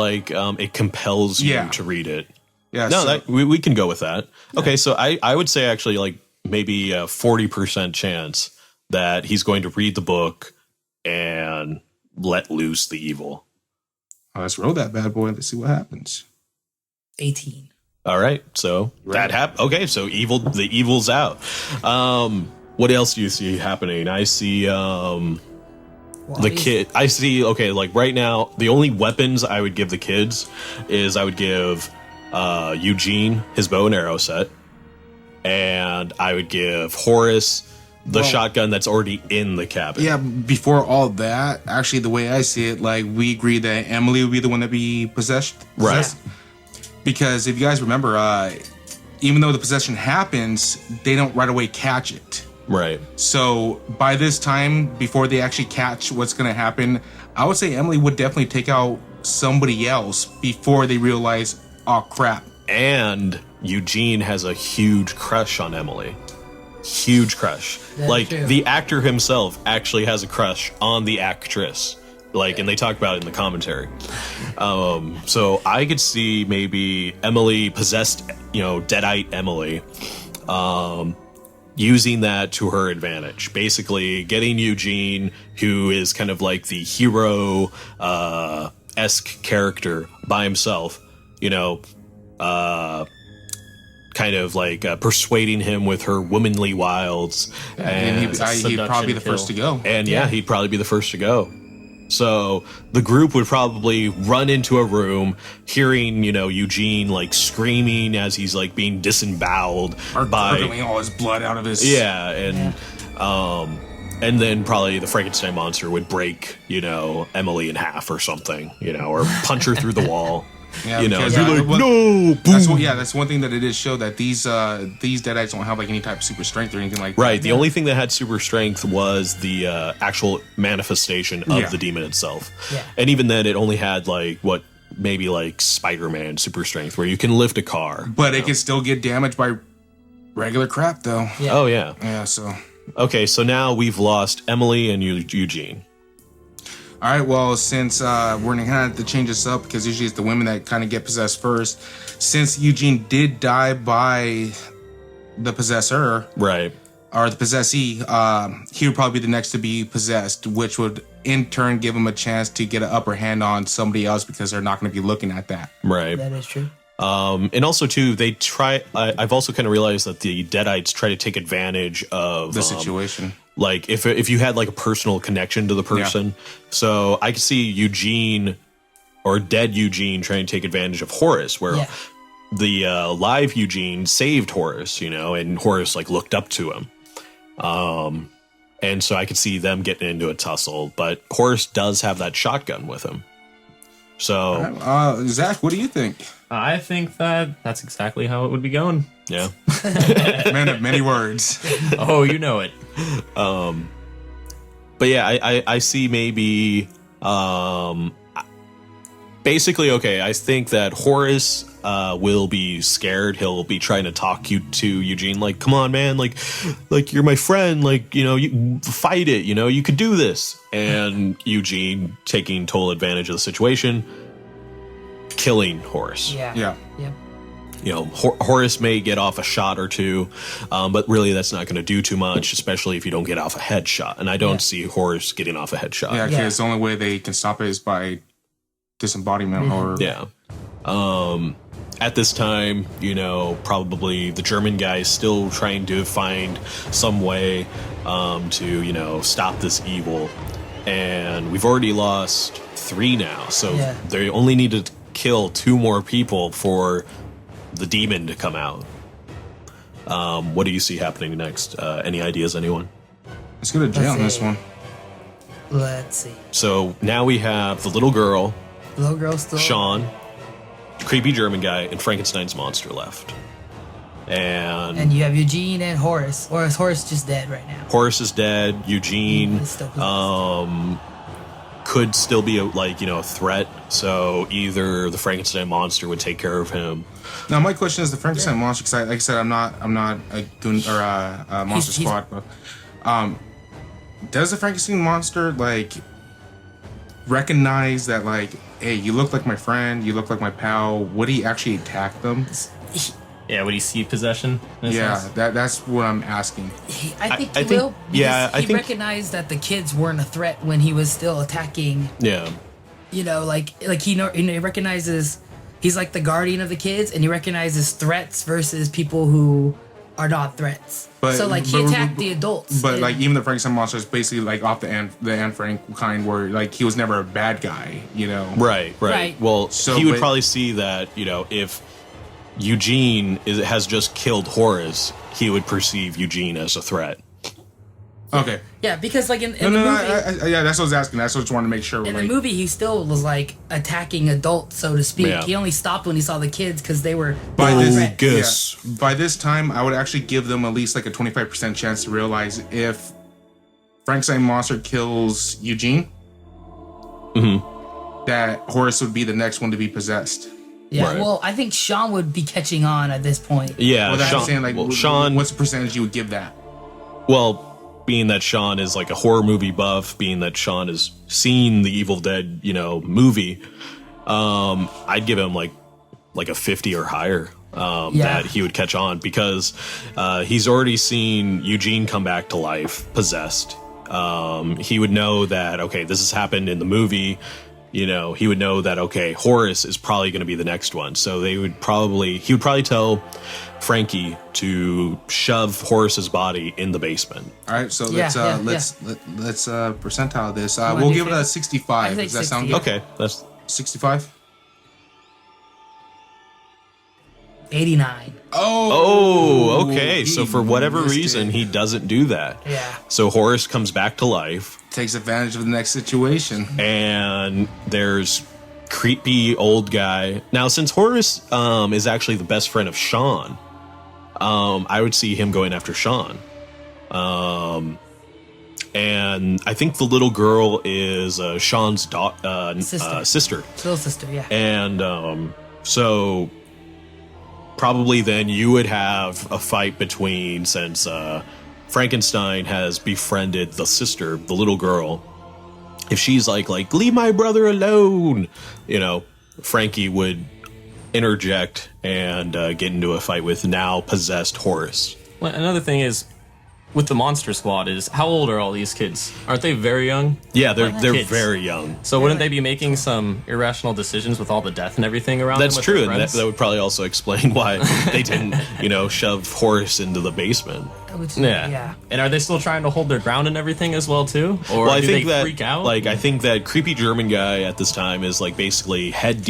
like it compels you to read it. Yeah. No, So, we can go with that. Okay, so I would say actually like maybe a 40% chance that he's going to read the book and let loose the evil. let's roll that bad boy. Let's see what happens. 18. All right, so that happened. Okay, so the evil's out. What else do you see happening? I see the kid. I see. Okay, like right now, the only weapons I would give the kids is I would give Eugene his bow and arrow set, and I would give Horace the shotgun that's already in the cabin. Yeah, before all that, actually, the way I see it, like, we agree that Emily would be the one to be possessed. Right. Because if you guys remember, even though the possession happens, they don't right away catch it. Right. So by this time, before they actually catch what's going to happen, I would say Emily would definitely take out somebody else before they realize, oh, crap. And Eugene has a huge crush on Emily. Huge crush. That's like true. the actor himself actually has a crush on the actress. Like, and they talk about it in the commentary. So I could see maybe Emily possessed, Deadite Emily, using that to her advantage. Basically, getting Eugene, who is kind of like the hero esque character by himself, kind of like persuading him with her womanly wilds. And he'd probably be the first to go. And he'd probably be the first to go. So the group would probably run into a room, hearing, Eugene like screaming as he's like being disemboweled by all his blood out of his. Yeah, and then probably the Frankenstein monster would break, Emily in half or something, or punch her through the wall. Yeah, you're because, like, no, boom. That's one thing that it did show, that these Deadites don't have like any type of super strength or anything like that. Right. The only thing that had super strength was the actual manifestation of the demon itself. Yeah. And even then, it only had like maybe like Spider-Man super strength, where you can lift a car. But it can still get damaged by regular crap, though. Yeah. Oh yeah. Yeah. So. Okay, so now we've lost Emily and Eugene. All right, well, since we're going to have to change this up, because usually it's the women that kind of get possessed first. Since Eugene did die by the possessor, right, or the possessee, he would probably be the next to be possessed, which would in turn give him a chance to get an upper hand on somebody else, because they're not going to be looking at that. Right. That is true. And also, too, they try... I've also kind of realized that the Deadites try to take advantage of... the situation. Like, if you had, like, a personal connection to the person. Yeah. So I could see Eugene, or dead Eugene, trying to take advantage of Horace, where the live Eugene saved Horace, and Horace, like, looked up to him. And so I could see them getting into a tussle. But Horace does have that shotgun with him. So... Zach, what do you think? I think that's exactly how it would be going. Yeah. Man of many words. Oh, you know it. But yeah, I see maybe basically, okay, I think that Horace will be scared. He'll be trying to talk to Eugene, like, come on, man, like you're my friend, like, you fight it, you could do this. And Eugene taking total advantage of the situation, killing Horace. Yeah. Yep. Horace may get off a shot or two, but really that's not going to do too much, especially if you don't get off a headshot. And I don't see Horace getting off a headshot. Yeah, because the only way they can stop it is by disembodiment or... Yeah. At this time, probably the German guy is still trying to find some way to, stop this evil. And we've already lost 3 now, so they only need to kill 2 more people for the demon to come out. What do you see happening next? Any ideas, anyone? Let's go to jail on this one. Let's see. So now we have the little girl, still... Sean, creepy German guy, and Frankenstein's monster left. And you have Eugene and Horace. Or is Horace just dead right now? Horace is dead. Eugene could still be a threat. So either the Frankenstein monster would take care of him. Now my question is the Frankenstein monster, because like I said, I'm not a goon or a monster squad, but does the Frankenstein monster recognize that hey, you look like my friend, you look like my pal, would he actually attack them? Yeah, would he see possession? in a Yeah, sense? that's what I'm asking. I think I he think- will. yeah, Because I he think- recognized that the kids weren't a threat when he was still attacking. Yeah. You know, like he recognizes he's like the guardian of the kids, and he recognizes threats versus people who are not threats. So like he attacked the adults. But and- like even the Frankenstein monster is basically like off the Anne Frank kind, where like he was never a bad guy, you know. Right. Right. Well, So, he would but- probably see that, you know, if Eugene has just killed Horace, he would perceive Eugene as a threat. Okay. yeah, because like in No, the no, movie. yeah, that's what I was asking. That's what I just wanted to make sure. In like, the movie, he still was like attacking adults, so to speak. Yeah. He only stopped when he saw the kids because they were By not this- threats. Gus. By this time, I would actually give them at least like a 25% chance to realize if Frankenstein monster kills Eugene, that Horace would be the next one to be possessed. Yeah, Right. well, I think Sean would be catching on at this point. Yeah, Well, that's Sean, I'm saying. Like, well, Sean. what's the percentage you would give that? Well, being that Sean is like a horror movie buff, being that Sean has seen the Evil Dead, you know, movie, I'd give him like a 50 or higher. Yeah. That he would catch on because he's already seen Eugene come back to life, possessed. He would know that, okay, this has happened in the movie. You know, he would know that, okay, Horace is probably going to be the next one. So he would probably tell Frankie to shove Horace's body in the basement. All right, so Yeah, let's percentile this. wanna We'll do give it a fif- 65. I think Does that sound 60. good? Okay, that's 65. 89. Oh, okay. So he for whatever missed reason, it. he doesn't do that. Yeah. So Horace comes back to life, Takes advantage of the next situation. and there's creepy old guy. Now, since Horace is actually the best friend of Sean, I would see him going after Sean. And I think the little girl is Sean's sister. Little sister, yeah. And so probably then you would have a fight between, since Frankenstein has befriended the sister, the little girl. If she's like leave my brother alone, you know, Frankie would interject and get into a fight with now possessed Horace. Well, another thing is, with the Monster Squad, is how old are all these kids? Aren't they very young? Yeah, they're Kids. very young. So wouldn't they be making some irrational decisions with all the death and everything around That's them with true, their and that friends? would probably also explain why they didn't, you know, shove Horace into the basement. Which, Yeah. And are they still trying to hold their ground and everything as well too? Or Well, I do think they that freak out? I think that creepy German guy at this time is like basically head